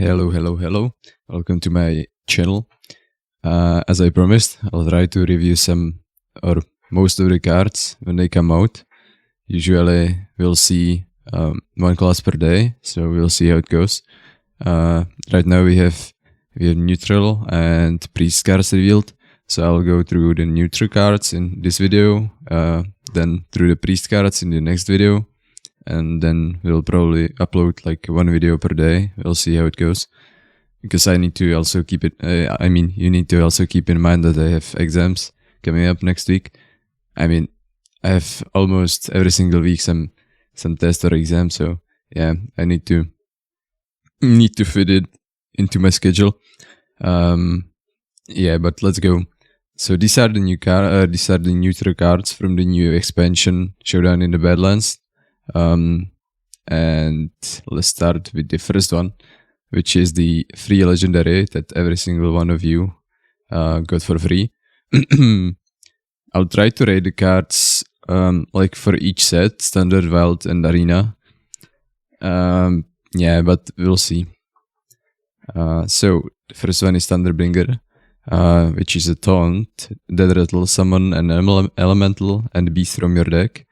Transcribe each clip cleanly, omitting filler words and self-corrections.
Hello. Welcome to my channel. As I promised, I'll try to review some or most of the cards when they come out. Usually we'll see one class per day, so we'll see how it goes. Right now we have neutral and priest cards revealed. So I'll go through the neutral cards in this video, then through the priest cards in the next video. And then we'll probably upload like one video per day. We'll see how it goes. Because I need to also keep it, you need to also keep in mind that I have exams coming up next week. I have almost every single week some test or exam. So yeah, I need to fit it into my schedule. Yeah, but let's go. So these are the neutral cards from the new expansion Showdown in the Badlands. And let's start with the first one, which is the free legendary that every single one of you got for free. I'll try to rate the cards like for each set, standard, wild, and arena. Yeah, but we'll see. So the first one is Thunderbringer, which is a taunt that will summon an elemental and beast from your deck.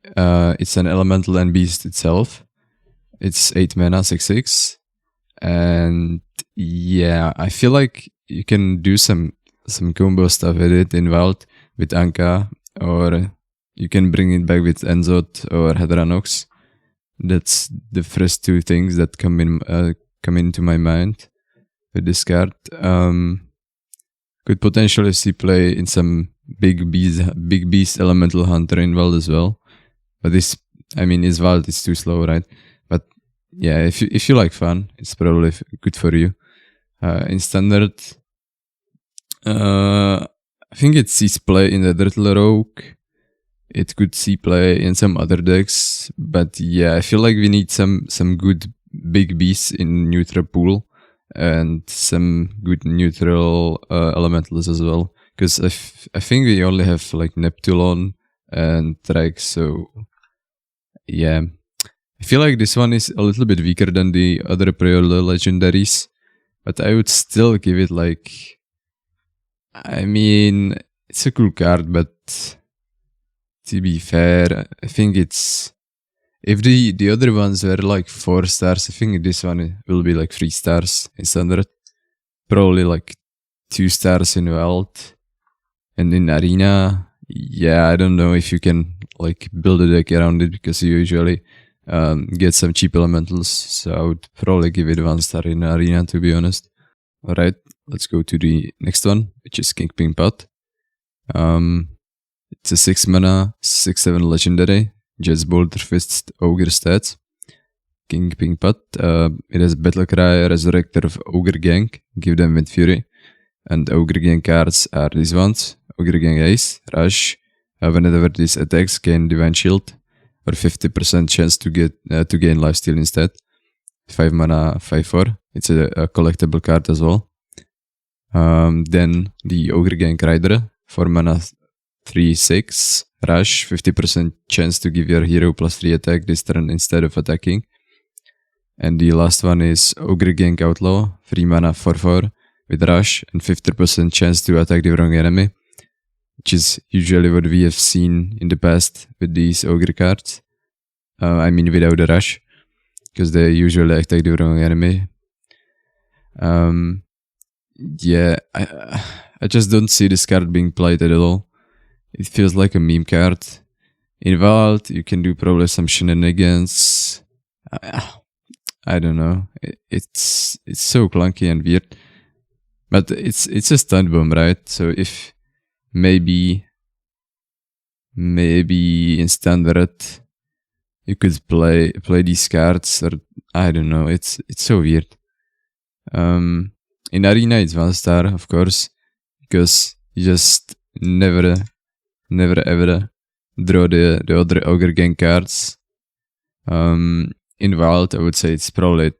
It's an elemental and beast itself. It's 8 mana, 6/6. And yeah, I feel like you can do some combo stuff with it in Wild with Anka, or you can bring it back with Enzot or Hedranox. That's the first two things that come into my mind with this card. Could potentially see play in some big beast elemental hunter in Wild as well. But this, is Wild, it's too slow, right? But yeah, if you like fun, it's probably good for you. In standard, I think it sees play in the Dirtle Rogue. It could see play in some other decks, but yeah, I feel like we need some good big beasts in neutral pool and some good neutral elementals as well. Because I think we only have like Neptulon and Trek, so yeah, I feel like this one is a little bit weaker than the other prior legendaries, but I would still give it like, it's a cool card, but to be fair, I think it's, if the other ones were like 4 stars, I think this one will be like 3 stars in standard, probably like 2 stars in Wild, and in arena, yeah, I don't know if you can like build a deck around it, because you usually get some cheap elementals, so I would probably give it 1 star in arena, to be honest. Alright, let's go to the next one, which is King Ping Pot. It's a 6 mana, 6/7 legendary, just Boulder Fist Ogre stats. King Ping Pot, it has Battle Cry, Resurrector of Ogre Gang, give them with Fury. And Ogre Gang cards are these ones: Ogre Gang Ace, Rush, whenever this attacks, gain Divine Shield, or 50% chance to gain Lifesteal instead. 5 mana, 5/4. It's a collectible card as well. Then the Ogre Gang Rider, 4 mana, 3/6. Rush, 50% chance to give your hero +3 attack this turn instead of attacking. And the last one is Ogre Gang Outlaw, 3 mana, 4/4. With Rush and 50% chance to attack the wrong enemy, which is usually what we have seen in the past with these Ogre cards. Without the Rush, because they usually attack the wrong enemy. Yeah, I just don't see this card being played at all. It feels like a meme card. In Wild, you can do probably some shenanigans. I don't know. It's so clunky and weird. But it's a stun bomb, right? So if maybe in standard you could play these cards, or I don't know. It's so weird. In arena it's 1 star, of course, because you just never ever draw the other Ogre Gang cards. In Wild, I would say it's probably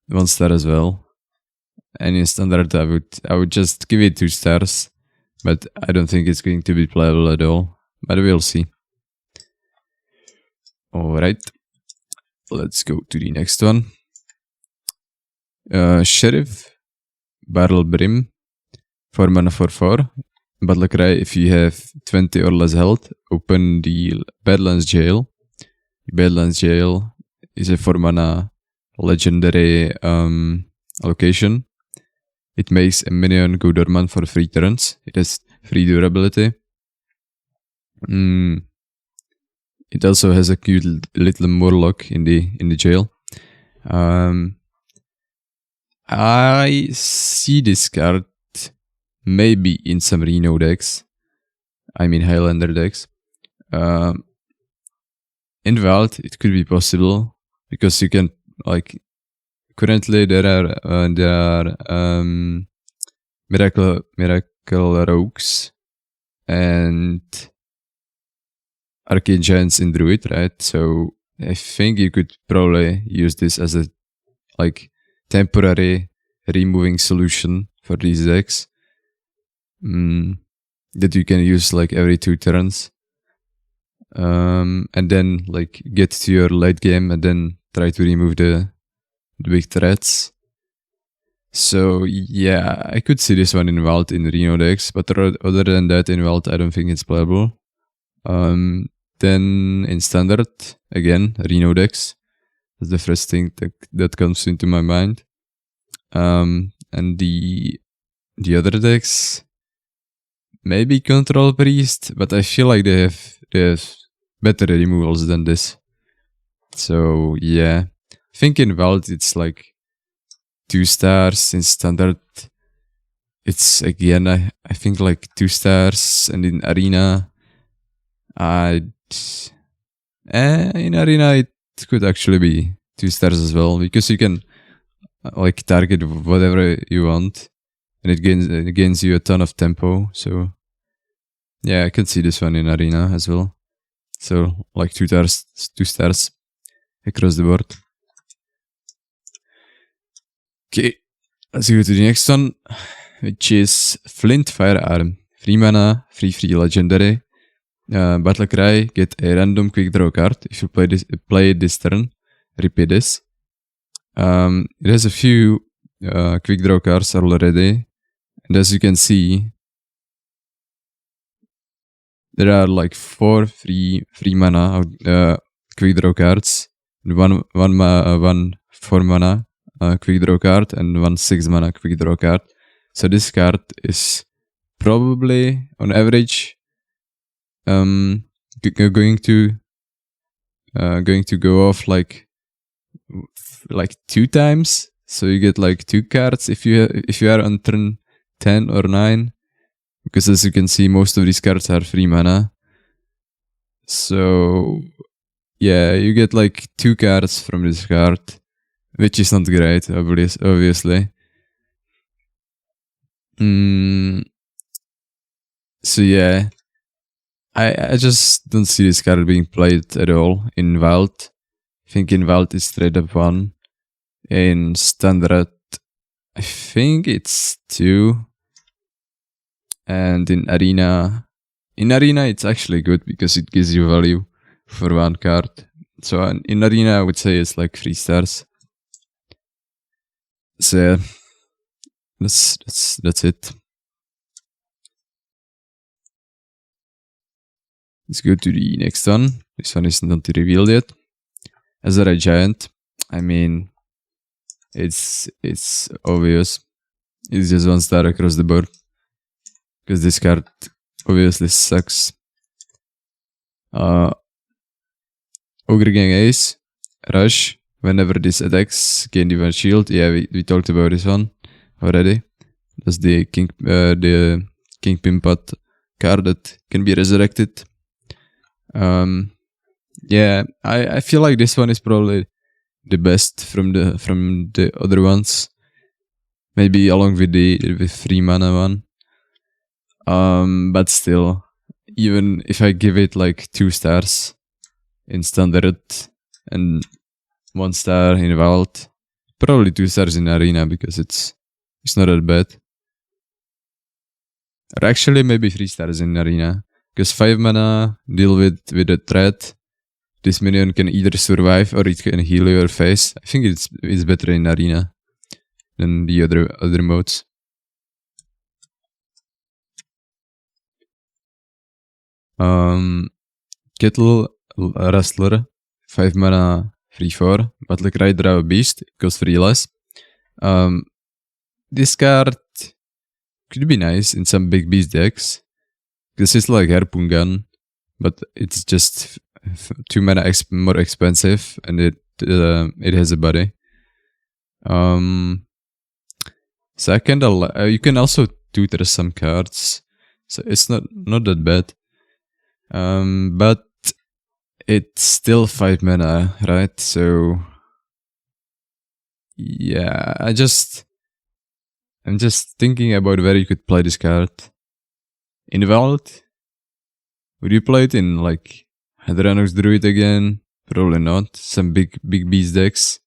1 star as well. And in standard, I would just give it 2 stars, but I don't think it's going to be playable at all. But we'll see. Alright, let's go to the next one. Sheriff, Barrel Brim, 4 mana for 4. Battle Cry, if you have 20 or less health, open the Badlands Jail. The Badlands Jail is a 4 mana legendary location. It makes a minion go dormant for 3 turns. It has 3 durability. It also has a cute little Murloc in the jail. I see this card maybe in some Reno decks. I mean Highlander decks. In Wild, it could be possible because you can like currently there are Miracle Rogues and Arcane Giants in Druid, right? So I think you could probably use this as a like temporary removing solution for these decks that you can use like every 2 turns, and then like get to your late game and then try to remove the big threats. So yeah, I could see this one in Wild in Reno decks, but other than that in Wild I don't think it's playable. Then in Standard, again, Reno decks. That's the first thing that comes into my mind. And the other decks, maybe Control Priest, but I feel like they have better removals than this. So yeah, I think in Wild it's like 2 stars. In Standard, it's again I think like 2 stars, and in Arena, in Arena it could actually be 2 stars as well, because you can like target whatever you want, and it gains you a ton of tempo. So yeah, I can see this one in Arena as well. So like 2 stars across the board. Okay, let's go to the next one, which is Flint Firearm. 3 mana, 3/3 legendary. Battle Cry, get a random quick draw card. If you play it this turn, repeat this. It has a few quick draw cards already, and as you can see, there are like 4 free mana quick draw cards, and one 4 mana quick draw card, and 1 6 mana quick draw card. So this card is probably on average going to go off like 2 times. So you get like 2 cards if you are on turn 10 or 9, because as you can see, most of these cards are 3 mana. So yeah, you get like 2 cards from this card, which is not great, obviously. So yeah, I just don't see this card being played at all in Wild. I think in Wild it's straight up 1. In Standard, I think it's 2. And in Arena it's actually good because it gives you value for 1 card. So in Arena I would say it's like 3 stars. So yeah, that's it. Let's go to the next one. This one is not revealed yet. Azara Giant. I mean, it's obvious. It's just 1 star across the board, because this card obviously sucks. Ogre Gang Ace, Rush. Whenever this attacks, gain Divine Shield. Yeah, we talked about this one already. That's the Kingpin Pot card that can be resurrected. Yeah, I feel like this one is probably the best from the other ones. Maybe along with the 3 mana one. But still, even if I give it like 2 stars in Standard and 1 star in Wild, probably 2 stars in Arena, because it's not that bad. Or actually maybe 3 stars in Arena, because 5 mana, deal with the threat. This minion can either survive or it can heal your face. I think it's better in Arena. than the other modes. Kettle Rustler, 5 mana, 3/4, Battle Cry, draw a beast, goes 3 less. This card could be nice in some big beast decks. This is like Harpoon Gun, but it's just 2 mana more expensive, and it has a body. Second, you can also tutor some cards, so it's not that bad. But it's still 5 mana, right? So yeah, I'm just thinking about where you could play this card. In Vault? Would you play it in like Hadranox Druid again? Probably not. Some big beast decks.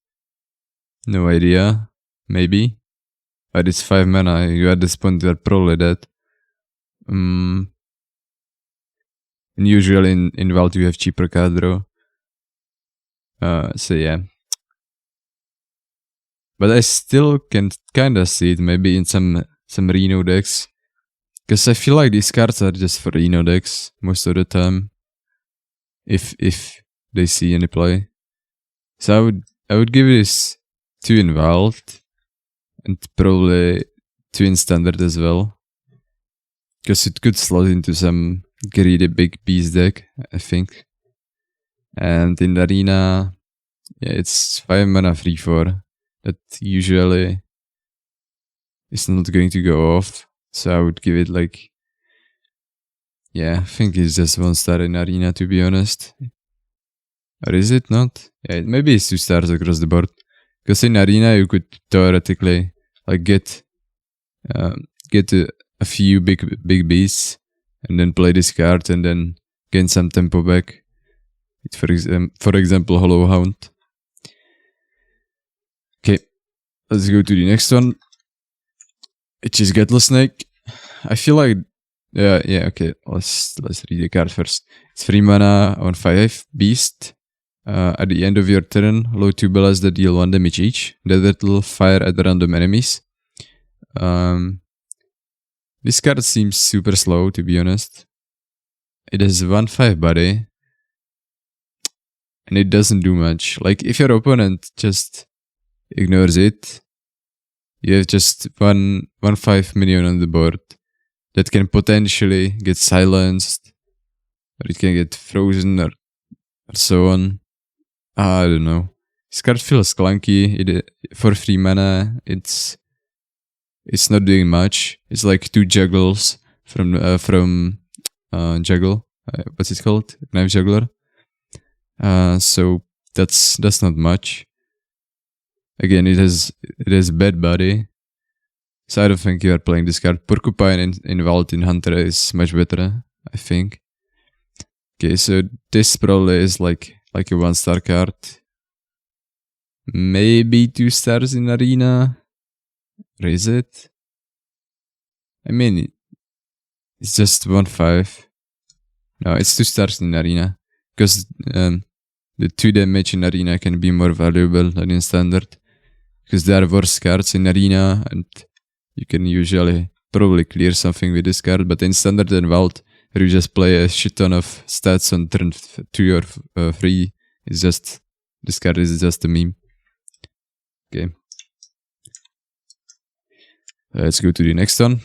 No idea. Maybe. But it's 5 mana. You at this point are probably dead. And usually in Vault you have cheaper card draw. So yeah. But I still can kinda see it maybe in some Reno decks. Because I feel like these cards are just for Reno decks most of the time. If they see any play. So I would give this 2 in Vault. And probably 2 in Standard as well. Because it could slot into some greedy big beast deck, I think. And in the Arena, yeah, it's 5 mana 3/4. That usually is not going to go off. So I would give it like, yeah, I think it's just 1 star in Arena, to be honest. Or is it not? Yeah, maybe it's 2 stars across the board. Because in Arena you could theoretically like get a few big beasts and then play this card and then gain some tempo back. For example, Hollow Hound. Okay, let's go to the next one, which is Gattle Snake. I feel like yeah, okay, let's read the card first. It's 3 mana on 5 beast. At the end of your turn, load 2 bellas that deal 1 damage each. That will fire at random enemies. This card seems super slow, to be honest. It has 1/5 body. And it doesn't do much. Like, if your opponent just ignores it, you have just 1/5 minion on the board that can potentially get silenced, or it can get frozen, or so on. I don't know. This card feels clunky. For 3 mana, it's not doing much. It's like 2 juggles from Juggle. What's it called? Knife Juggler. So that's not much. Again, it has bad body. So I don't think you are playing this card. Porcupine in Vault in Hunter is much better, I think. Okay, so this probably is like a 1-star card. Maybe 2 stars in Arena. Or is it? I mean, it's just 1/5. No, it's 2 stars in Arena. Because the 2 damage in Arena can be more valuable than in Standard. Because there are worse cards in Arena, and you can usually probably clear something with this card. But in Standard and Vault, where you just play a shit ton of stats on turn 2 or 3, this card is just a meme. Okay. Let's go to the next one.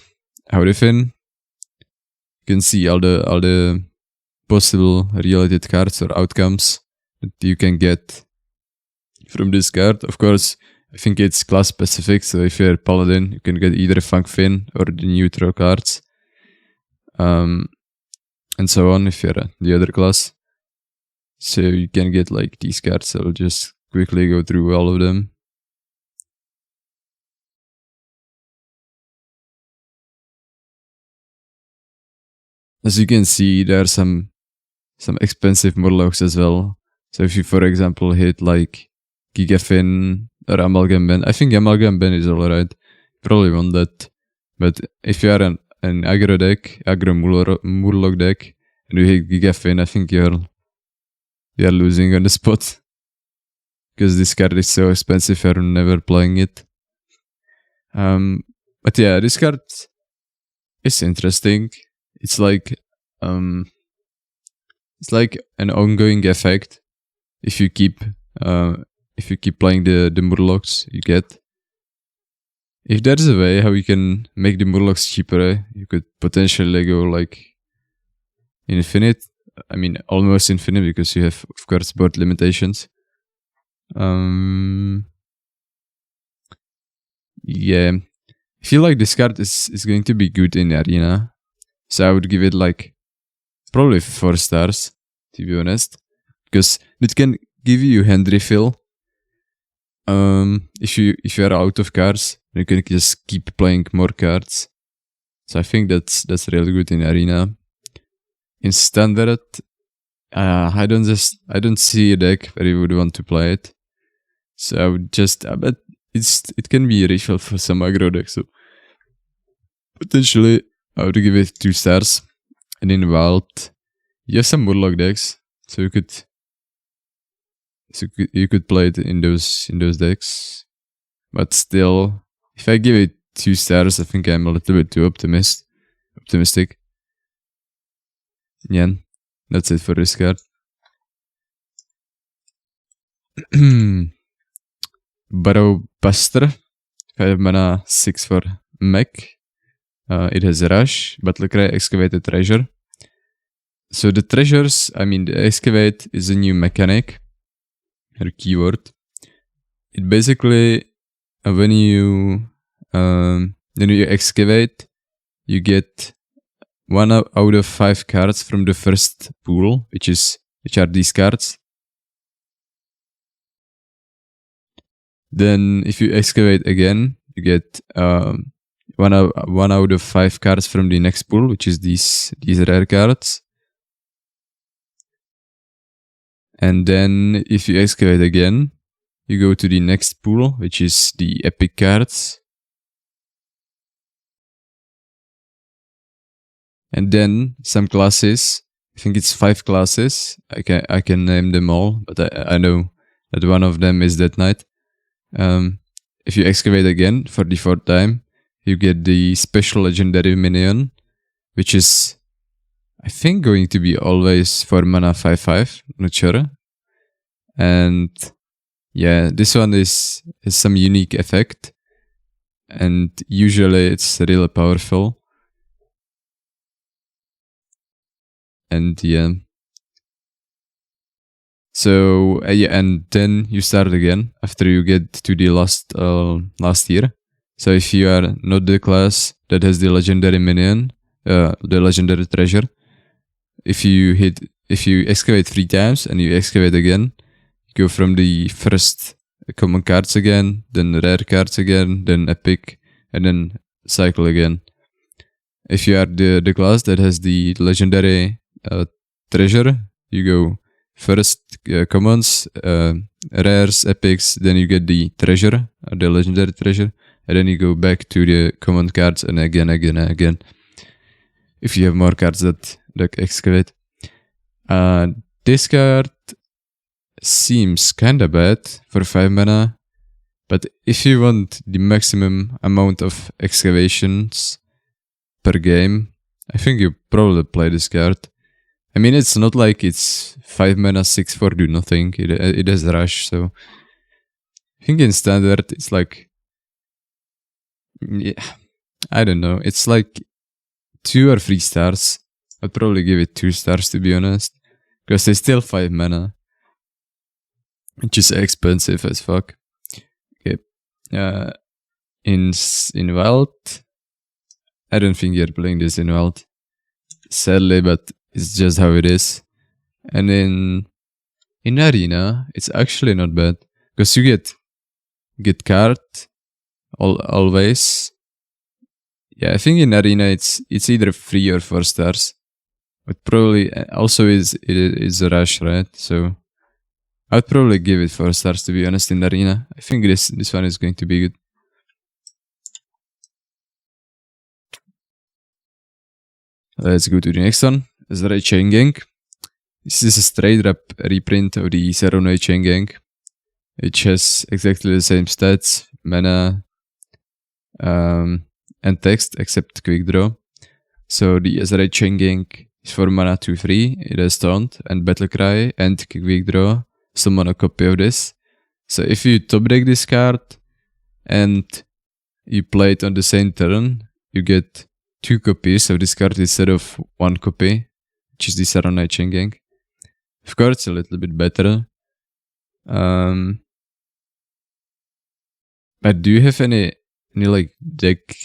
Howdyfin. You can see all the possible related cards or outcomes that you can get from this card. Of course, I think it's class specific, so if you're Paladin, you can get either Funk Fin or the neutral cards. And so on if you're the other class. So you can get like these cards. I'll just quickly go through all of them. As you can see, there are some expensive Murlocs as well. So if you, for example, hit like Gigafin or Amalgam Ben, I think Amalgam Ben is alright. Probably want that. But if you are an aggro deck, aggro Murloc deck, and you hit Gigafin, I think you're losing on the spot. Because this card is so expensive, you're never playing it. But yeah, this card is interesting. It's like an ongoing effect. If you keep playing the Murlocs you get. If there's a way how you can make the Murlocs cheaper, you could potentially go like infinite. I mean, almost infinite because you have, of course, board limitations. Yeah, I feel like this card is going to be good in Arena. So I would give it like probably 4 stars, to be honest. Because it can give you hand refill. If you are out of cards, you can just keep playing more cards. So I think that's really good in Arena. In Standard, I don't see a deck where you would want to play it. So I would just, I bet it can be a refill for some aggro deck. So potentially I would give it 2 stars. And in Wild, you have some Murloc decks, so you could play it in those decks. But still, if I give it 2 stars, I think I'm a little bit too optimistic. Yeah, that's it for this card. Burrow Buster, 5 mana, 6 for mech. It has Rush, Battlecry, Excavated Treasure. So the treasures, I mean the Excavate is a new mechanic, or keyword. It basically, when you excavate, you get 1 out of 5 cards from the first pool, which are these cards. Then if you excavate again, you get 1 out of 5 cards from the next pool, which is these rare cards. And then if you excavate again, you go to the next pool, which is the epic cards. And then some classes, I think it's 5 classes. I can name them all, but I know that one of them is Death Knight. If you excavate again for the 4th time, you get the special legendary minion, which is, I think, going to be always 4 mana 5/5, not sure. And yeah, this one is some unique effect, and usually it's really powerful. And yeah. So yeah, and then you start again after you get to the last year. So if you are not the class that has the legendary minion, the legendary treasure, if you excavate 3 times and you excavate again, you go from the first common cards again, then rare cards again, then epic, and then cycle again. If you are the class that has the legendary treasure, you go first commons, rares, epics, then you get the treasure, the legendary treasure, and then you go back to the common cards and again. If you have more cards that excavate. This card seems kinda bad for 5 mana, but if you want the maximum amount of excavations per game, I think you probably play this card. I mean, it's not like it's 5 mana 6 for do nothing. It has Rush, so I think in Standard it's like, yeah, I don't know. It's like 2 or 3 stars. I'd probably give it 2 stars, to be honest, because it's still 5 mana, which is expensive as fuck. Okay, in Wild, I don't think you're playing this in Wild, sadly, but it's just how it is. And in Arena, it's actually not bad, because you get card always. Yeah, I think in Arena it's either 3 or 4 stars, but probably also is a Rush, right? So I'd probably give it 4 stars, to be honest, in Arena. I think this one is going to be good. Let's go to the next one. Zray Chain Gang. This is a straight up reprint of the Saronoi Chain Gang, which has exactly the same stats, mana, and text except quick draw. So the SRA Chain Gang is for mana 2/3. It has Taunt and Battle Cry and quick draw. Summon a copy of this. So if you top deck this card and you play it on the same turn, you get 2 copies of this card instead of 1 copy, which is the Saronite Chain Gang. Of course, it's a little bit better. But do you have any like deck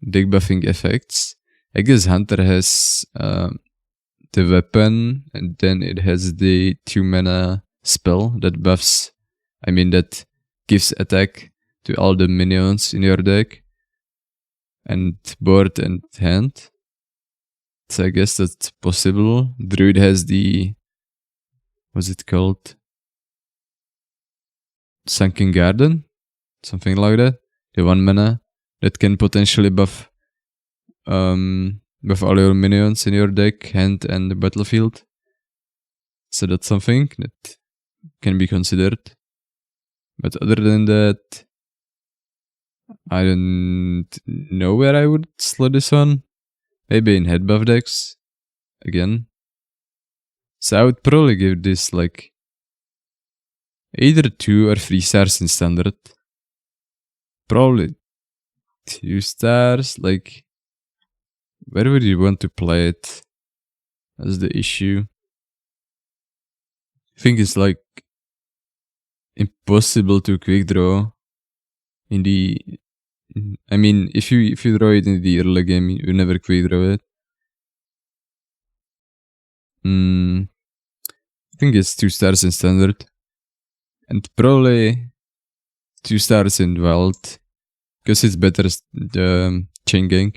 buffing effects? I guess Hunter has the weapon, and then it has the 2 mana spell that buffs. I mean, that gives attack to all the minions in your deck, and board and hand. So I guess that's possible. Druid has the, what's it called? Sunken Garden? Something like that. The 1 mana that can potentially buff all your minions in your deck, hand, and the battlefield. So that's something that can be considered. But other than that, I don't know where I would slot this one. Maybe in head buff decks again. So I would probably give this like either 2 or 3 stars in standard. Probably 2 stars. Like, where would you want to play it? That's the issue. I think it's like impossible to quick draw in the. I mean, if you draw it in the early game, you never quick draw it. I think it's 2 stars in standard, and probably 2 stars in wild, because it's better Chain Gang.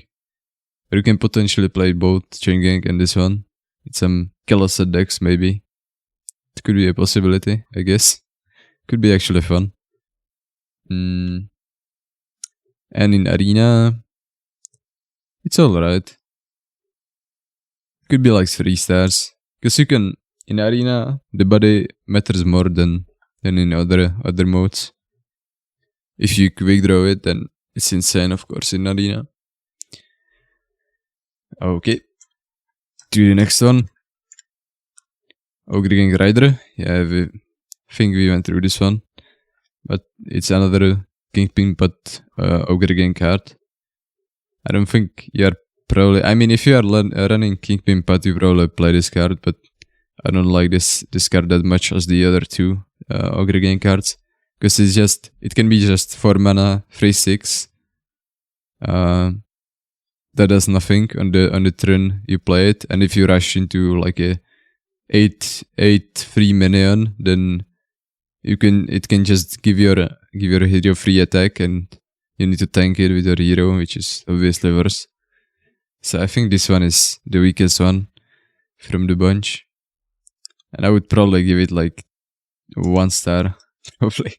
Or you can potentially play both Chain Gang and this one. It's some killer set decks, maybe. It could be a possibility, I guess. Could be actually fun. And in Arena, it's alright. Could be like 3 stars. Because you can, in Arena, the body matters more than in other modes. If you quick draw it, then it's insane, of course, in Arena. Okay. To the next one. Ogre Gang Rider. Yeah, I think we went through this one. But it's another Kingpin but Ogre Gang card. I don't think you're probably... I mean, if you are running Kingpin Pat, you probably play this card, but I don't like this card that much as the other 2 Ogre Gang cards. Because it's just... It can be just 4 mana, 3/6. That does nothing on the turn you play it, and if you rush into like a 8/3 minion, then it can just give your hero free attack, and you need to tank it with your hero, which is obviously worse. So I think this one is the weakest one from the bunch, and I would probably give it like 1 star, probably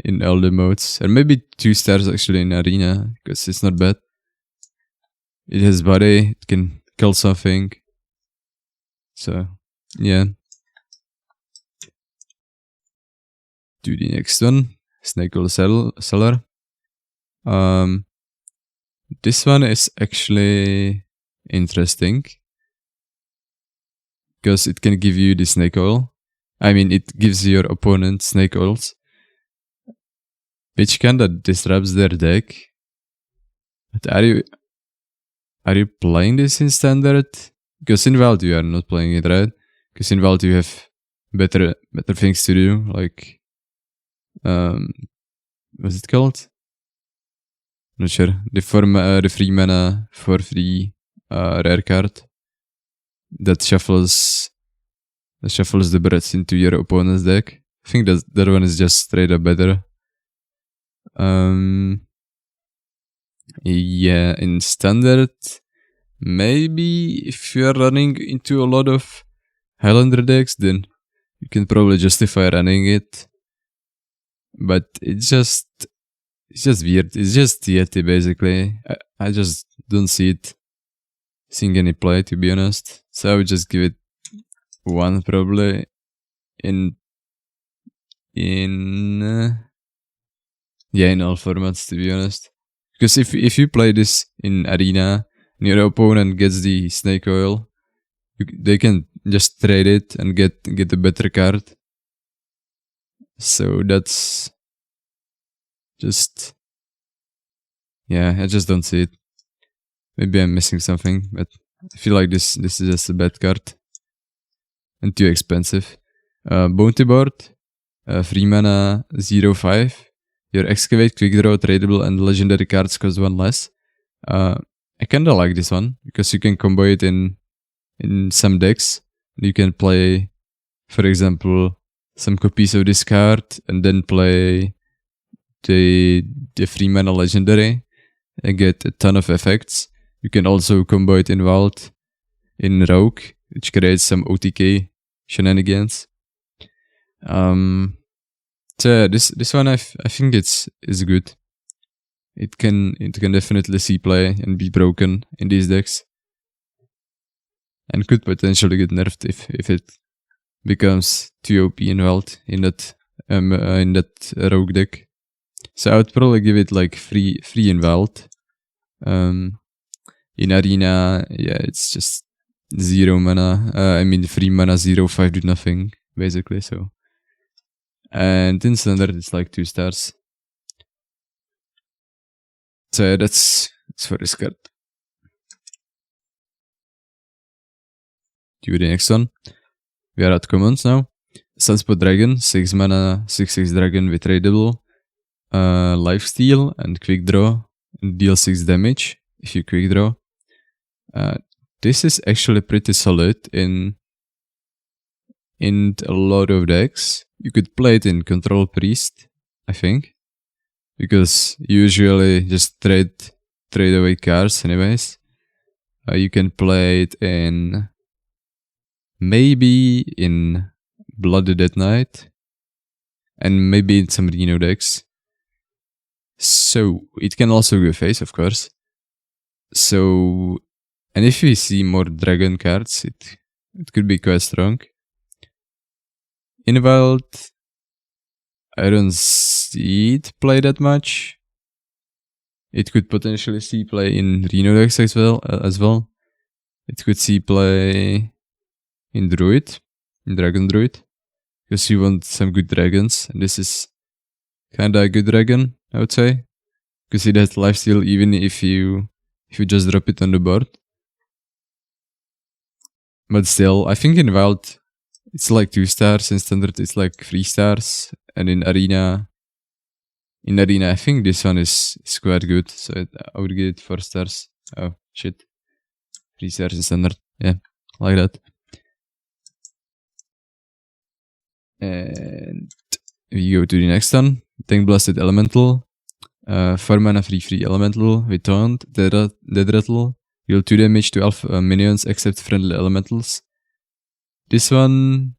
in all the modes, and maybe 2 stars actually in Arena, because it's not bad. It has body, it can kill something. So, yeah. To the next one. Snake Oil Seller. This one is actually interesting. Because it can give you the snake oil. I mean, it gives your opponent snake oils. Which kinda disrupts their deck. But are you playing this in standard? Because in Wild you are not playing it, right? Because in Wild you have better things to do, like what's it called? Not sure. The 3 mana for free rare card that shuffles the breaths into your opponent's deck. I think that one is just straight up better. Yeah, in standard, maybe if you are running into a lot of Highlander decks, then you can probably justify running it. But it's just weird. It's just Yeti, basically. I just don't see it seeing any play, to be honest. So I would just give it 1 probably in all formats, to be honest. Because if you play this in Arena and your opponent gets the Snake Oil, they can just trade it and get a better card. So that's just... yeah, I just don't see it. Maybe I'm missing something, but I feel like this is just a bad card. And too expensive. Bounty Board. 3 mana, 0/5. Your Excavate, Quick Draw, Tradable, and Legendary cards cost 1 less. I kinda like this one, because you can combo it in some decks. You can play, for example, some copies of this card, and then play the 3 mana Legendary, and get a ton of effects. You can also combo it in Wild, in Rogue, which creates some OTK shenanigans. So yeah, this one I think it's good. It can definitely see play and be broken in these decks, and could potentially get nerfed if it becomes too OP in Wild in that Rogue deck. So I would probably give it like free in Wild. In Arena, yeah, it's just 0 mana. 3 mana, 0/5 do nothing basically. So. And in Standard, it's like 2 stars. So yeah, that's for this card. Do the next one. We are at commons now. Sunspot Dragon, 6 mana, 6/6 dragon with tradable. Lifesteal and Quick Draw. Deal 6 damage if you Quick Draw. This is actually pretty solid in a lot of decks. You could play it in Control Priest, I think, because you usually just trade away cards anyways. You can play it in maybe in Bloody Dead Knight, and maybe in some Reno decks. So it can also go face, of course. So, and if we see more dragon cards, it could be quite strong. In Wild, I don't see it play that much. It could potentially see play in Reno decks as well. It could see play in Druid, in Dragon Druid, because you want some good dragons, and this is kinda a good dragon, I would say, because it has lifesteal even if you just drop it on the board. But still, I think in Wild it's like 2 stars, in Standard it's like 3 stars, and in Arena, I think this one is quite good, so I would give it 4 stars. Oh shit, 3 stars in Standard, yeah, like that. And we go to the next one, Tank Blasted Elemental. 4 mana 3/3 Elemental with Taunt, Dead Rattle. Deal 2 damage to all minions except friendly elementals. This one,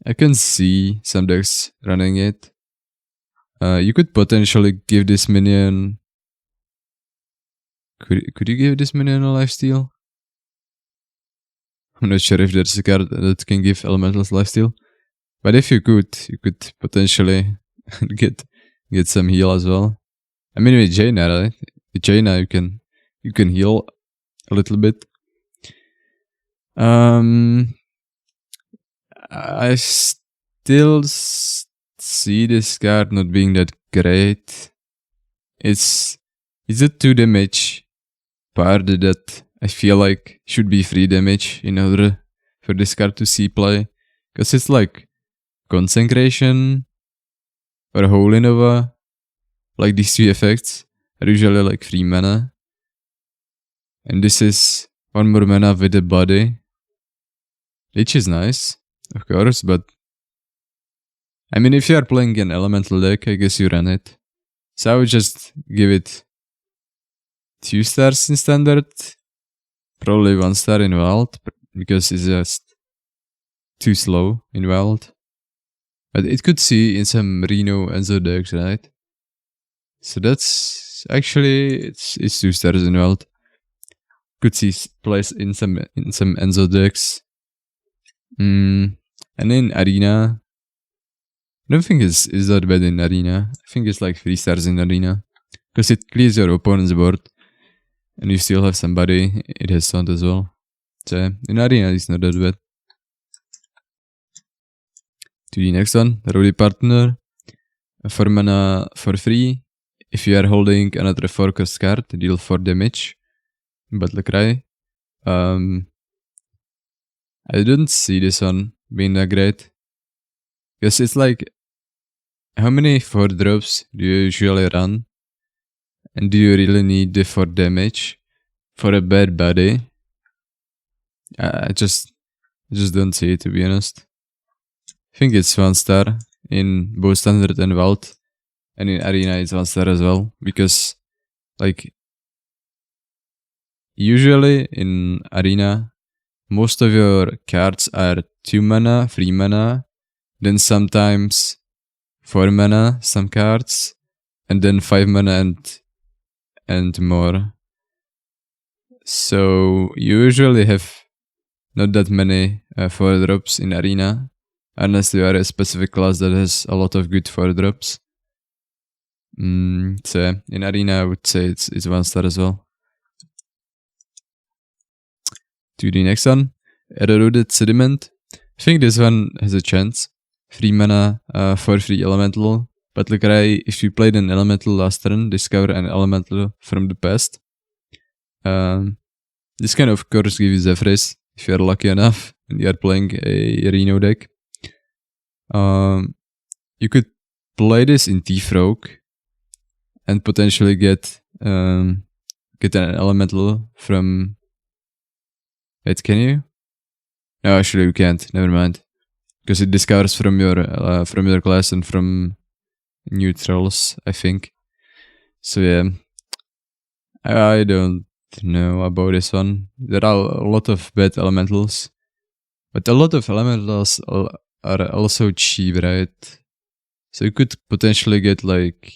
I can see some decks running it. You could potentially give this minion... Could you give this minion a lifesteal? I'm not sure if there's a card that can give elementals lifesteal. But if you could potentially get some heal as well. I mean, with Jaina, right? With Jaina, you can heal a little bit. I still see this card not being that great. It's a 2 damage card that I feel like should be 3 damage in order for this card to see play. Because it's like Consecration or Holy Nova. Like these 2 effects are usually like 3 mana. And this is 1 more mana with a body. Which is nice, of course, but I mean, if you are playing an elemental deck, I guess you run it. So I would just give it 2 stars in Standard. Probably 1 star in Wild, because it's just too slow in Wild. But it could see in some Reno Enzo decks, right? So that's actually it's 2 stars in Wild. Could see plays in some Enzo decks. And in Arena, I don't think it's that bad in Arena. I think it's like 3 stars in Arena. Because it clears your opponent's board. And you still have somebody, it has taunt as well. So in Arena it's not that bad. To the next one, Rowdy Partner. 4 mana for free. If you are holding another 4-cost card, deal 4 damage. Battle Cry. I didn't see this one being that great. Because it's like, how many 4 drops do you usually run? And do you really need the 4 damage for a bad body? I just don't see it, to be honest. I think it's 1 star in both Standard and Wild. And in Arena it's 1 star as well. Because, like, usually in Arena, most of your cards are 2 mana, 3 mana, then sometimes 4 mana, some cards, and then 5 mana and more. So you usually have not that many 4 drops in Arena, unless you are a specific class that has a lot of good 4 drops. So in Arena I would say it's 1 star as well. To the next one, Eroded Sediment. I think this one has a chance. 3 mana for free elemental. Battle Cry, if you played an elemental last turn, discover an elemental from the past. This can of course give you Zephyrs if you are lucky enough and you are playing a Reno deck. You could play this in Thief Rogue and potentially get an elemental from... Wait, can you? No, actually you can't, never mind. Because it discovers from your class and from neutrals, I think. So yeah, I don't know about this one. There are a lot of bad elementals, but a lot of elementals are also cheap, right? So you could potentially get like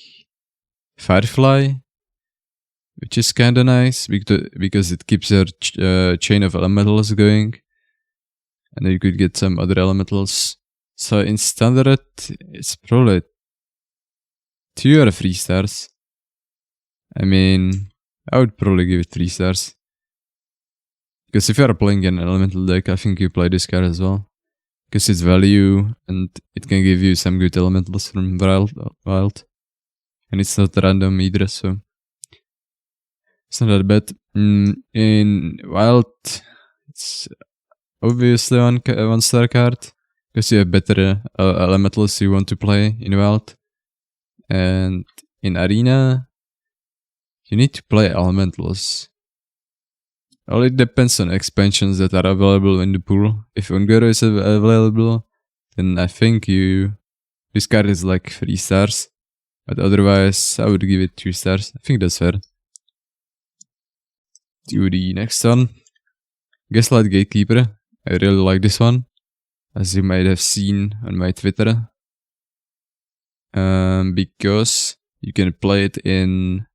Firefly, which is kinda nice because it keeps your chain of elementals going. And then you could get some other elementals. So in Standard, it's probably 2 or 3 stars. I mean, I would probably give it 3 stars. Because if you are playing an elemental deck, I think you play this card as well. Because it's value and it can give you some good elementals from Wild. And it's not random either, so it's not that bad. In Wild, it's obviously 1 star card. Because you have better elementals you want to play in Wild. And in Arena, you need to play elementals. Well, it depends on expansions that are available in the pool. If Ungoro is available, then I think this card is like 3 stars. But otherwise, I would give it 2 stars. I think that's fair. To the next one. Gaslight Gatekeeper. I really like this one, as you might have seen on my Twitter. Because you can play it in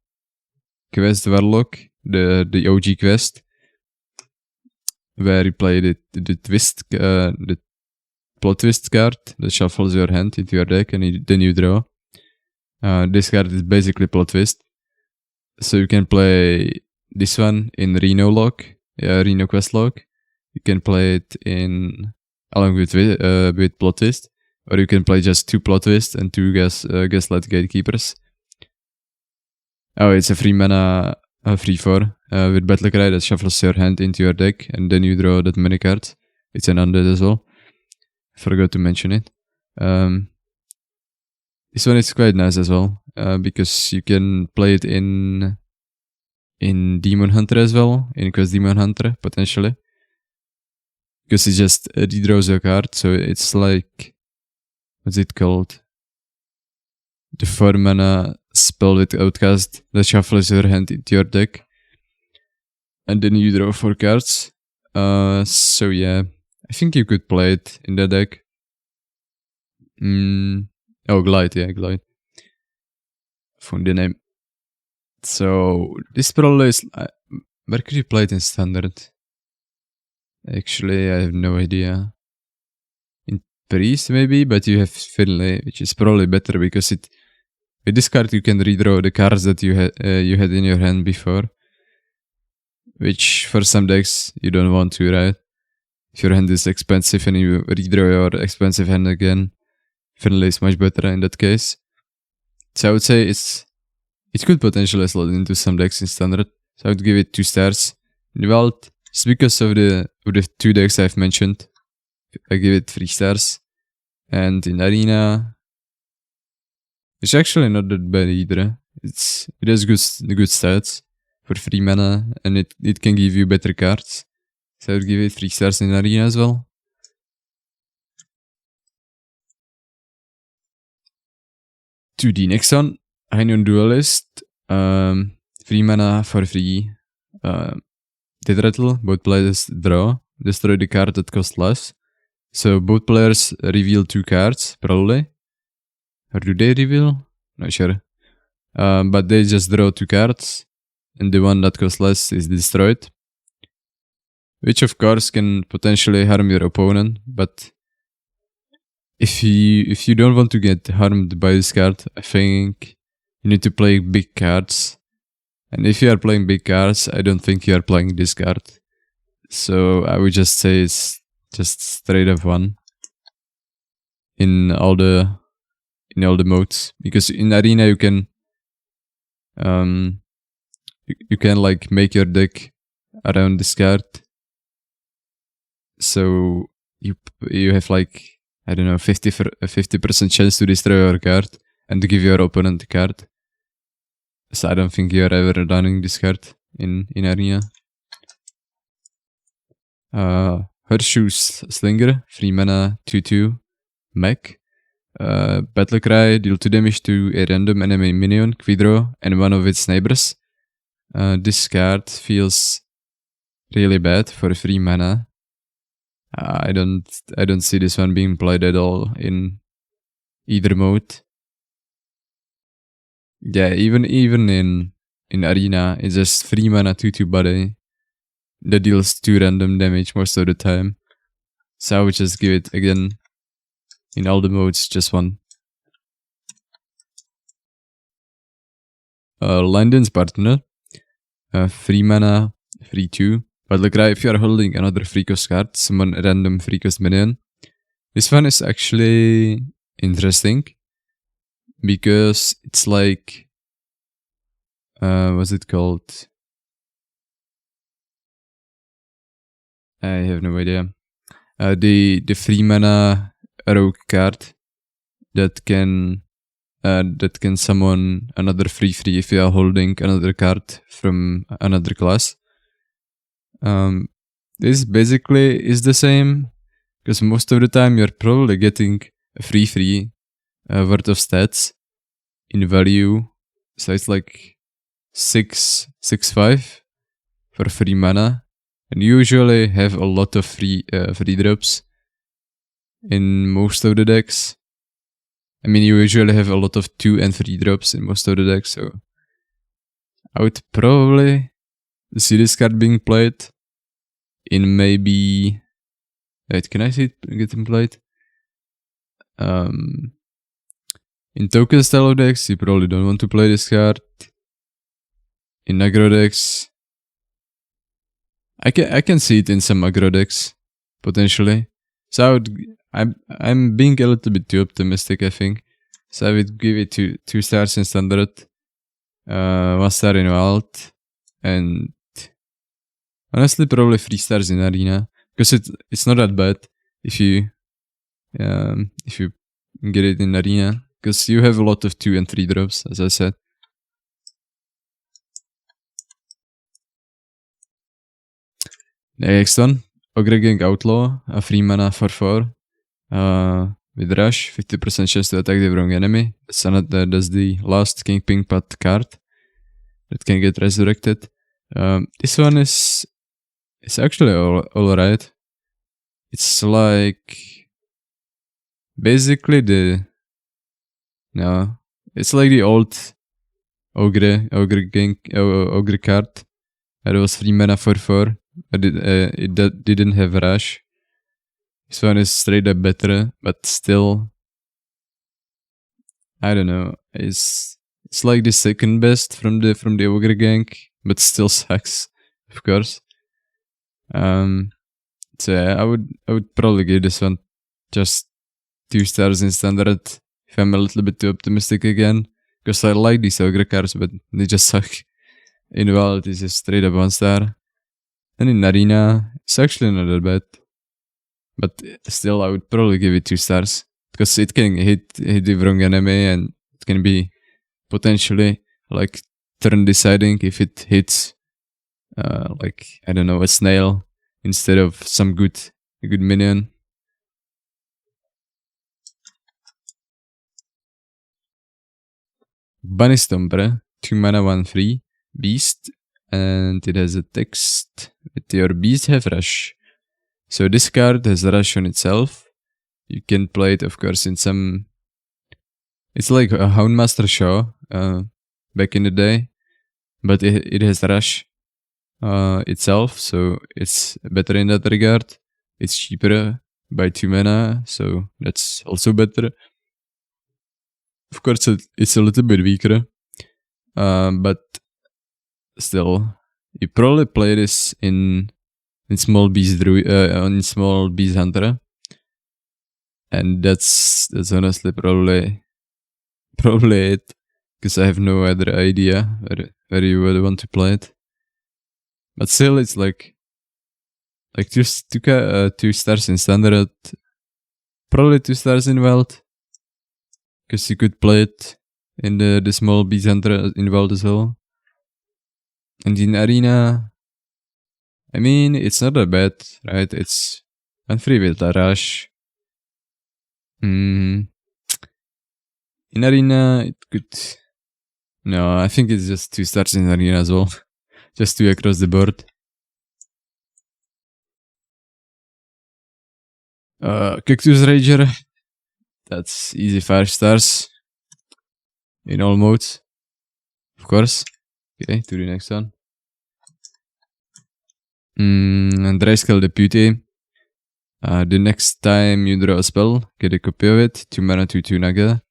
Quest Warlock, the OG quest, where you play the plot twist card that shuffles your hand into your deck and then you draw. This card is basically plot twist. So you can play this one in Reno quest log. You can play it along with plot twist, or you can play just 2 plot twist and 2 Gaslight Gatekeepers. Oh, it's a 3 mana 3/4 with Battle Cry that shuffles your hand into your deck and then you draw that many cards. It's an undead as well. I forgot to mention it. This one is quite nice as well, because you can play it in Demon Hunter as well, in Quest Demon Hunter, potentially. Because it just redraws a card, so it's like... What's it called? The 4 mana spell with Outcast that shuffles your hand into your deck. And then you draw 4 cards. So yeah, I think you could play it in the deck. Glide, yeah, Glide. Found the name. So, this probably is... where could you play it in Standard? Actually, I have no idea. In Priest, maybe, but you have Finlay, which is probably better because it With this card, you can redraw the cards that you had in your hand before, which for some decks you don't want to, right? If your hand is expensive and you redraw your expensive hand again, Finlay is much better in that case. So I would say it could potentially slot into some decks in standard. So I would give it 2 stars. In Wild, it's because of the 2 decks I've mentioned. I give it 3 stars. And in Arena, it's actually not that bad either. It has good stats for 3 mana, and it can give you better cards. So I would give it 3 stars in Arena as well. To the next one, Hinion Duelist. 3 mana for free. Dead Rattle, both players draw. Destroy the card that costs less. So both players reveal 2 cards, probably. Or do they reveal? Not sure. But they just draw 2 cards. And the one that costs less is destroyed. Which of course can potentially harm your opponent. But if you don't want to get harmed by this card, I think you need to play big cards. And if you are playing big cards, I don't think you are playing this card. So I would just say it's just straight up 1 in all the modes, because in Arena you can like make your deck around this card. So you have like, I don't know, 50% chance to destroy your card and to give your opponent the card. So I don't think you are ever running this card in Arena. Horseshoes Slinger, 3 mana, 2/2, mech. Battle Cry, deal 2 damage to a random enemy minion, Quidro, and one of its neighbors. This card feels really bad for 3 mana. I don't see this one being played at all in either mode. Yeah, even in Arena, it's just 3 mana 2/2 body that deals 2 random damage most of the time. So I would just give it again in all the modes just 1. Landon's Partner, 3 mana, 3/2. Battle Cry, if you are holding another free cost card, summon a random free cost minion. This one is actually interesting because it's like, what's it called? I have no idea. The 3 mana rogue card that can summon another free if you are holding another card from another class. This basically is the same, because most of the time you're probably getting a free worth of stats in value. So it's like 6/5 for 3 mana, and you usually have a lot of free drops in most of the decks. I mean, you usually have a lot of 2 and 3 drops in most of the decks, so I would probably see this card being played in maybe... Wait, can I see it getting played? In token style decks, you probably don't want to play this card. In aggro decks, I can see it in some aggro decks, potentially. So I'm being a little bit too optimistic, I think. So I would give it 2 stars in standard, 1 star in wild, and honestly probably 3 stars in arena, because it's not that bad if you get it in arena, because you have a lot of 2 and 3 drops, as I said. Next one, Ogre Gang Outlaw, a 3 mana for 4. With Rush, 50% chance to attack the wrong enemy. That's the last King Pink Path card that can get resurrected. This one is actually alright. It's like basically it's like the old Ogre card. It was 3 mana for 4. It didn't have Rush. This one is straight up better, but still, I don't know. It's like the second best from the ogre gang, but still sucks, of course. So yeah, I would probably give this one just 2 stars in standard if I'm a little bit too optimistic again. Because I like these ogre cards, but they just suck. In Wild, it's just straight up 1 star. And in Arena, it's actually not that bad. But still, I would probably give it 2 stars. Because it can hit the wrong enemy and it can be potentially like turn deciding if it hits like, I don't know, a snail instead of some good minion. Bunny Stomper, 2 mana 1/3, beast, and it has a text with your beast have rush. So this card has rush on itself. You can play it, of course, in some. It's like a Houndmaster Shaw back in the day, but it has rush itself, so it's better in that regard. It's cheaper by 2 mana, so that's also better. Of course, it's a little bit weaker, but still, you probably play this in small beast on small beast hunter, and that's honestly probably it, because I have no other idea where you would want to play it. But still, it's like just 2 stars in standard, probably 2 stars in wild, because you could play it in the small beast hunter in wild as well. And in arena, I mean, it's not that bad, right? It's 1/3 with a rush. In arena, it could. No, I think it's just 2 stars in arena as well. Just 2 across the board. Cactus Rager. That's easy 5 stars. In all modes. Of course. Okay, to the next one. And Dry-Skull Deputy. The next time you draw a spell, get a copy of it. 2 mana, 2/2 naga.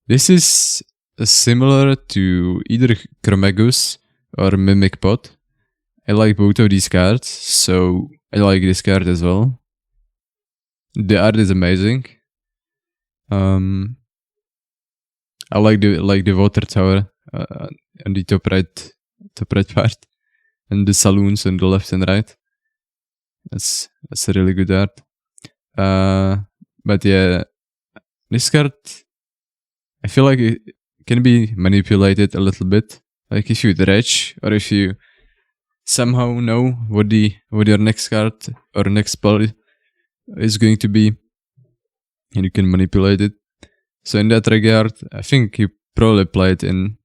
This is similar to either Chromagus or Mimic Pot. I like both of these cards, so I like this card as well. The art is amazing. I like the water tower on the top right part, and the saloons on the left and right. That's a really good art. But yeah, this card, I feel like it can be manipulated a little bit. Like if you dredge, or if you somehow know what your next card or next spell is going to be, and you can manipulate it. So in that regard, I think you probably play it in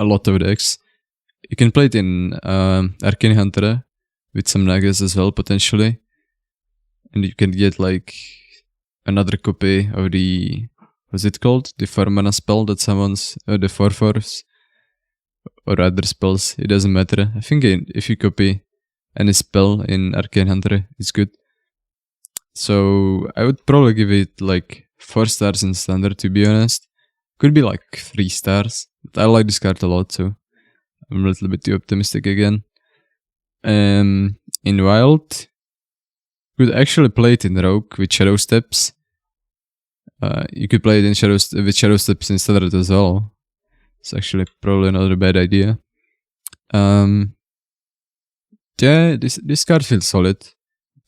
a lot of decks. You can play it in Arcane Hunter with some nagas as well, potentially. And you can get like another copy of the, what's it called? The 4 mana spell that summons the 4/4s or other spells. It doesn't matter. I think if you copy any spell in Arcane Hunter, it's good. So I would probably give it like 4 stars in standard, to be honest. Could be like 3 stars. But I like this card a lot, so I'm a little bit too optimistic again. In wild, could actually play it in rogue with shadow steps. You could play it in with shadow steps in standard as well. It's actually probably not a bad idea. Yeah, this card feels solid.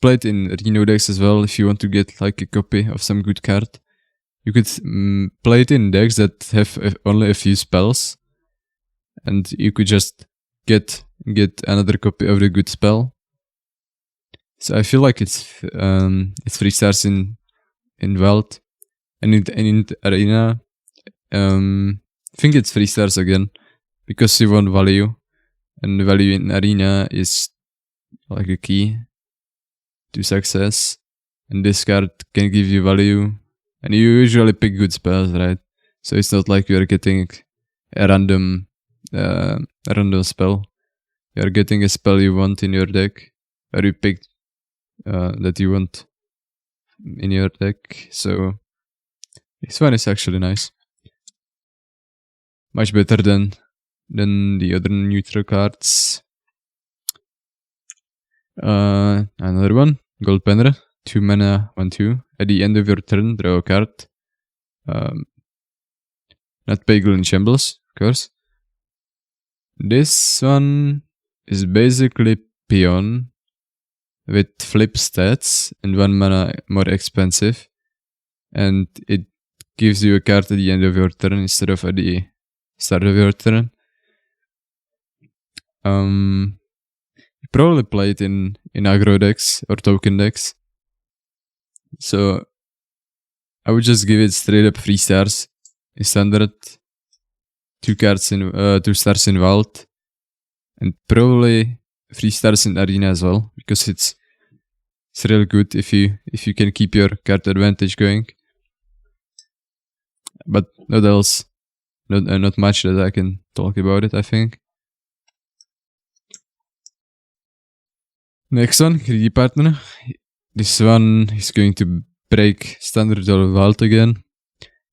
Play it in Reno decks as well if you want to get like a copy of some good card. You could play it in decks that have only a few spells, and you could just get another copy of the good spell. So I feel like it's 3 stars in Wild, and in Arena, I think it's 3 stars again, because you want value, and the value in Arena is like a key to success, and this card can give you value, and you usually pick good spells, right? So it's not like you're getting a random spell. You're getting a spell you want in your deck, or you picked that you want in your deck. So This one is actually nice. Much better than the other neutral cards. Another one, Gold Penner, 2 mana, 1/2. At the end of your turn, draw a card. Not Pagel in Shambles, of course. This one is basically Peon with flip stats and 1 mana more expensive. And it gives you a card at the end of your turn instead of at the start of your turn. You probably play it in aggro decks or token decks. So I would just give it straight up 3 stars in standard, 2 stars in wild, and probably 3 stars in arena as well, because it's really good if you can keep your card advantage going. But not else, not much that I can talk about it, I think. Next one, Greedy Partner. This one is going to break standard or wild again.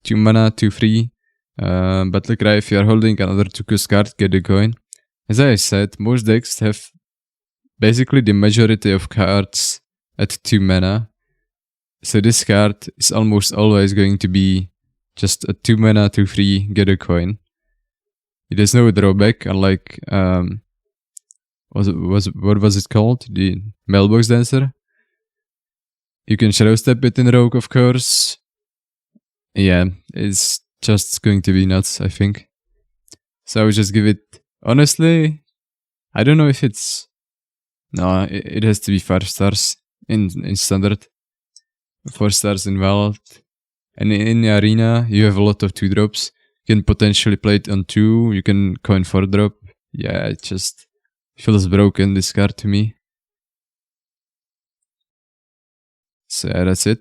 2 mana, 2/3. Battle Cry, if you are holding another 2-cost card, get a coin. As I said, most decks have basically the majority of cards at 2 mana. So this card is almost always going to be just a 2 mana, 2/3, get a coin. It has no drawback, unlike what was it called? The Mailbox Dancer. You can Shadow Step it in Rogue, of course. Yeah, it's just going to be nuts, I think. So I would just give it... Honestly, I don't know if it's... No, it has to be 5 stars in standard. 4 stars in wild. And in the arena, you have a lot of 2-drops. You can potentially play it on 2. You can coin 4-drop. Yeah, it just feels broken, this card, to me. So yeah, that's it.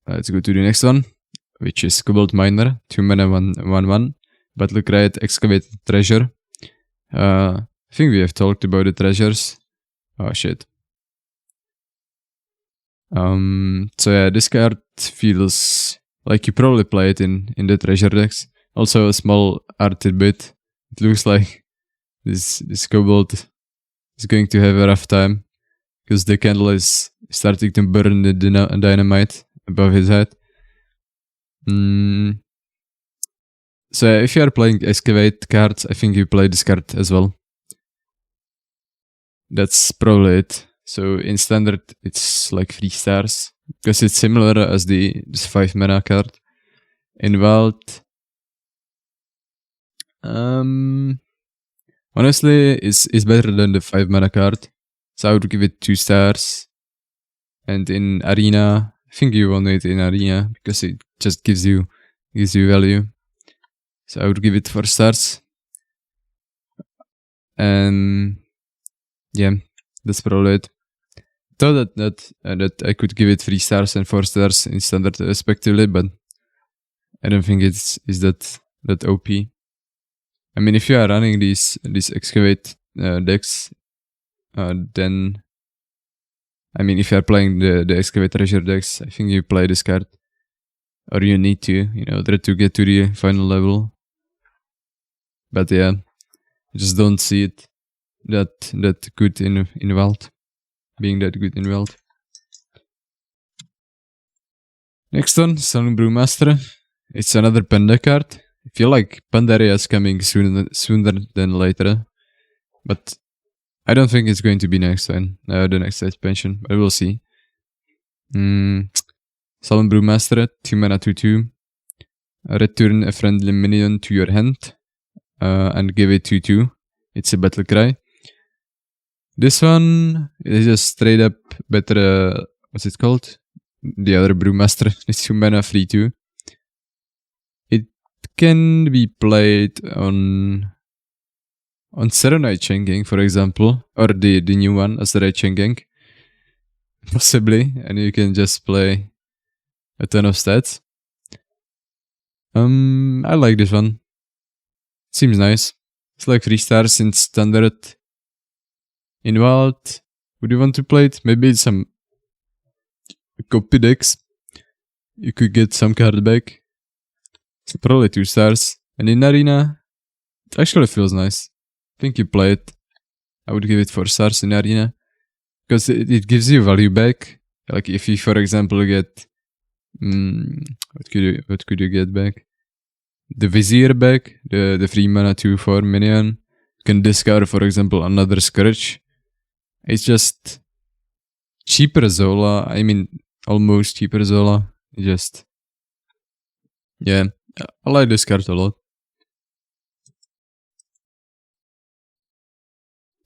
Let's go to the next one, which is Cobalt Miner, 2 mana, 1/1. Battle Cry, Excavate Treasure. I think we have talked about the treasures. Oh shit. So yeah, this card feels like you probably play it in the treasure decks. Also a small art tidbit. It looks like this Cobalt is going to have a rough time, because the candle is starting to burn the dynamite above his head. So if you are playing Excavate cards, I think you play this card as well. That's probably it. So in standard, it's like 3 stars, because it's similar as this 5 mana card. In wild, honestly, it's better than the 5 mana card. So I would give it 2 stars. And in arena, I think you want it in arena, because it just gives you value. So I would give it 4 stars. And yeah, that's probably it. Thought that I could give it 3 stars and 4 stars in standard respectively, but I don't think it's that OP. I mean, if you are running these Excavate decks, then I mean, if you are playing the Excavate Treasure decks, I think you play this card, or you need to, in order to get to the final level. But yeah, I just don't see it that good in wild. Being that good in wild. Next one, Sullen Brewmaster. It's another Panda card. I feel like Pandaria is coming sooner than later. But I don't think it's going to be next one, the next expansion, but we'll see. Sullen Brewmaster, 2 mana, 2/2. Return a friendly minion to your hand and give it 2/2. It's a Battle Cry. This one is just straight up better, what's it called? The other Brewmaster. It's 2 mana, 3/2. It can be played on Serenite Chain Gang, for example, or the new one, Serenite Chain Gang, possibly, and you can just play a ton of stats. I like this one. Seems nice. It's like 3 stars in standard. In wild, would you want to play it? Maybe some copy decks. you could get some card back. So probably 2 stars. And in Arena, it actually feels nice. I think you play it. I would give it 4 stars in Arena. Because it gives you value back. Like if you, for example, get... what could you get back? The Vizier back, the free mana 2/4 minion. You can discard, for example, another Scourge. It's just cheaper Zola. I mean, almost cheaper Zola. Just, yeah, I like this card a lot.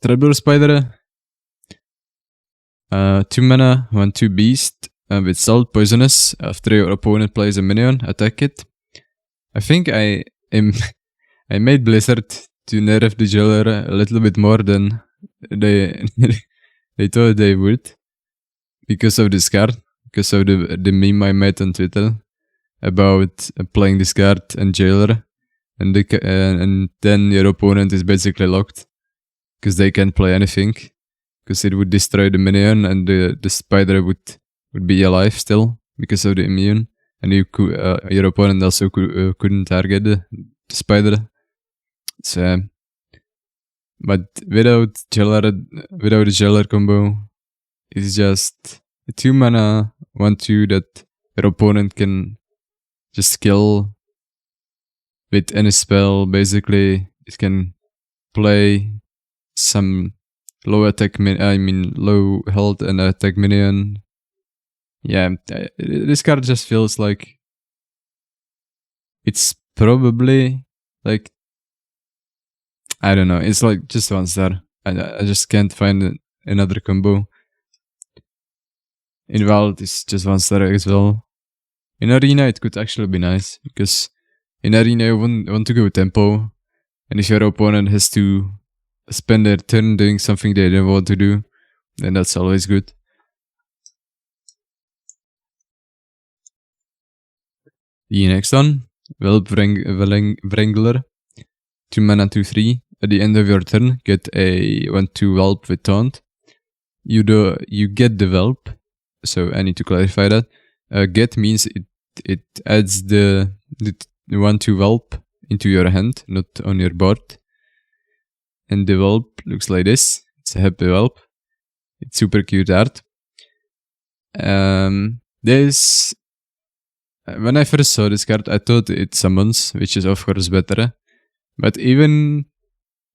Treble Spider. 2 mana, 1/2 beast. With salt poisonous. After your opponent plays a minion, attack it. I think I made Blizzard to nerf the Jailer a little bit more than they thought they would. Because of this card. Because of the meme I made on Twitter about playing this card and Jailer. And then your opponent is basically locked. Because they can't play anything. Because it would destroy the minion and the spider would be alive still. Because of the immune. And you could, your opponent also couldn't target the spider. So, but without the Jailer combo, it's just a 2 mana 1/2 that your opponent can just kill with any spell. Basically, it can play some low health and attack minion. Yeah, this card just feels like it's probably like, I don't know, it's like just 1 star. I just can't find another combo. In Wild, it's just 1 star as well. In Arena, it could actually be nice, because in Arena you want to go tempo, and if your opponent has to spend their turn doing something they don't want to do, then that's always good. The next one, Whelp Wrangler. 2 mana 2/3. At the end of your turn, get a 1/2 Whelp with Taunt. You get the Whelp, so I need to clarify that. Get means it adds the 1/2 Whelp into your hand, not on your board. And the Whelp looks like this. It's a happy Whelp. It's super cute art. When I first saw this card, I thought it summons, which is of course better. But even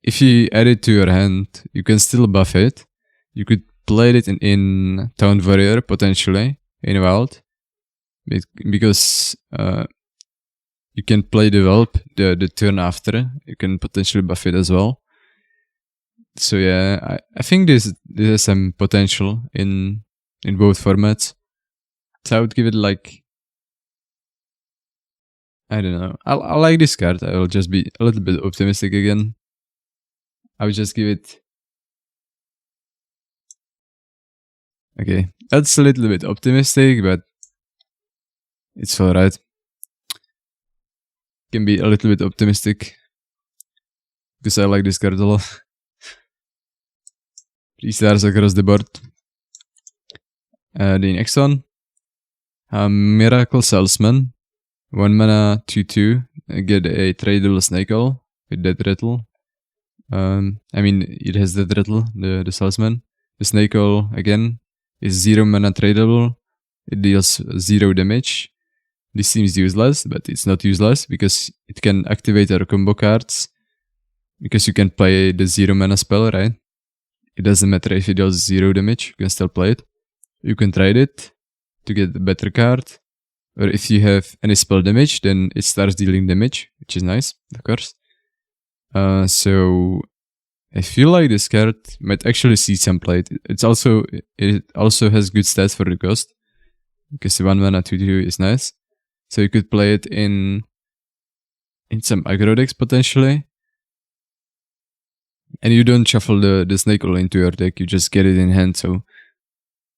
if you add it to your hand, you can still buff it. You could play it in Town Warrior, potentially, in Wild. Because you can play the Whelp the turn after. You can potentially buff it as well. So yeah, I think this has some potential in both formats. So I would give it like, I don't know. I like this card. I will just be a little bit optimistic again. I would just give it... Okay, that's a little bit optimistic, but it's alright. Can be a little bit optimistic. Because I like this card a lot. 3 stars across the board. The next one. Miracle Salesman. 1 mana 2/2. Get a tradable Snake Owl with Death Rattle. It has Death Rattle, the Salesman. The Snake Owl, again, is 0 mana tradable. It deals 0 damage. This seems useless, but it's not useless because it can activate our combo cards. Because you can play the 0 mana spell, right? It doesn't matter if it does 0 damage, you can still play it. You can trade it to get a better card. Or if you have any spell damage, then it starts dealing damage, which is nice, of course. So I feel like this card might actually see some play. It also has good stats for the cost, because the 1 mana 2/2 is nice. So you could play it in some aggro decks potentially. And you don't shuffle the Snake Owl into your deck, you just get it in hand. So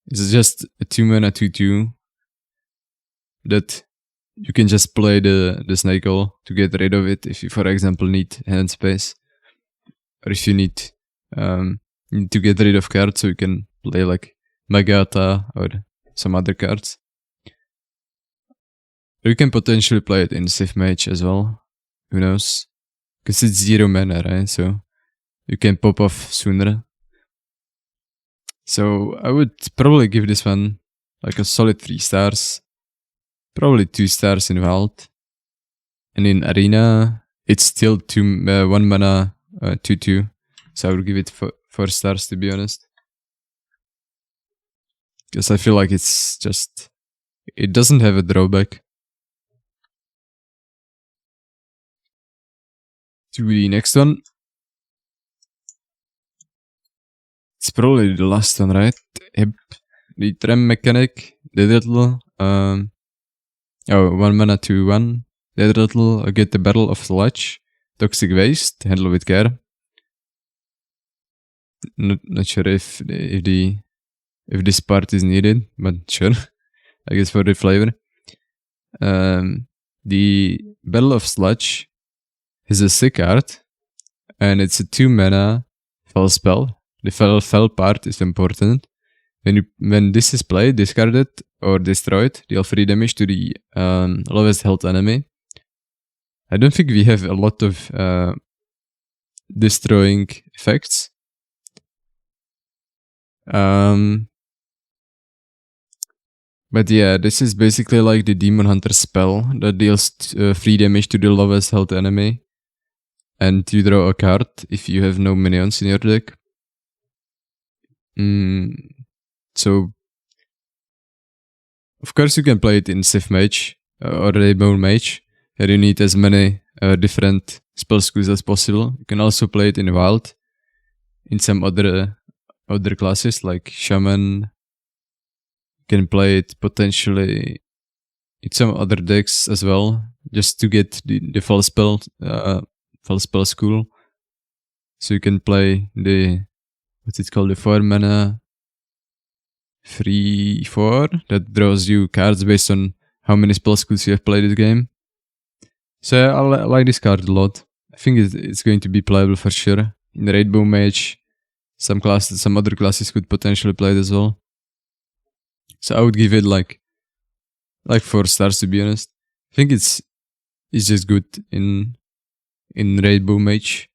it's just a 2 mana 2/2 that you can just play the Snake Owl to get rid of it if you, for example, need hand space. Or if you need to get rid of cards, so you can play like Magata or some other cards. You can potentially play it in Sith Mage as well. Who knows? Because it's 0 mana, right? So you can pop off sooner. So I would probably give this one like a solid 3 stars. Probably 2 stars in Wild. And in Arena, it's still 1 mana 2/2. So I would give it 4 stars, to be honest. Because I feel like it's just... It doesn't have a drawback. To the next one. It's probably the last one, right? Yep. The Trem mechanic, the little... 1 mana 2/1. The little get the Battle of Sludge. Toxic Waste, handle with care. Not sure if this part is needed, but sure. I guess for the flavor. The Battle of Sludge is a sick card, and it's a 2 mana fell spell. The fell part is important. When this is played, discarded or destroyed, deal 3 damage to the lowest health enemy. I don't think we have a lot of destroying effects. But yeah, this is basically like the Demon Hunter spell that deals 3 damage to the lowest health enemy. And you draw a card if you have no minions in your deck. So, of course you can play it in Sith Mage or Rainbow Mage. Here you need as many different spell schools as possible. You can also play it in Wild, in some other classes like Shaman. You can play it potentially in some other decks as well, just to get the full spell school. So you can play the, what's it called, the 4 mana 3/4 that draws you cards based on how many spell schools you have played this game. So I like this card a lot. I think it's going to be playable for sure. In Rainbow Mage, some other classes could potentially play it as well. So I would give it like 4 stars, to be honest. I think it's just good in Rainbow Mage.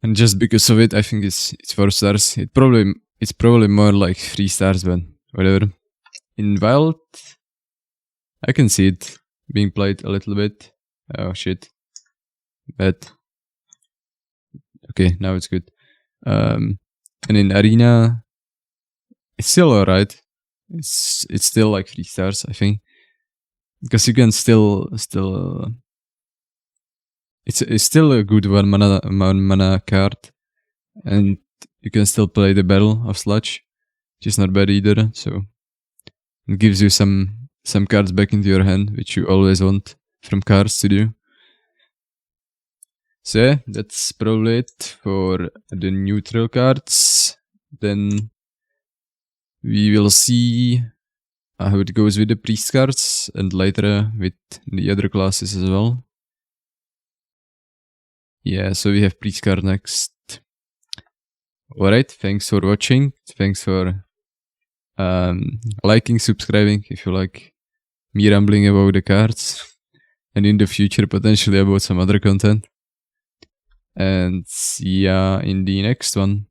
And just because of it, I think it's 4 stars. It's probably more like 3 stars, but whatever. In Wild, I can see it being played a little bit. Oh shit. But okay, now it's good. And in Arena, it's still alright. It's still like 3 stars, I think. Because you can still it's still a good 1 mana card. And you can still play the Battle of Sludge, which is not bad either. So it gives you some cards back into your hand, which you always want from cards to do. So yeah, that's probably it for the neutral cards. Then we will see how it goes with the priest cards and later with the other classes as well. Yeah, so we have priest card next. Alright, thanks for watching. Thanks for liking, subscribing if you like me rambling about the cards. And in the future, potentially about some other content. And see ya in the next one.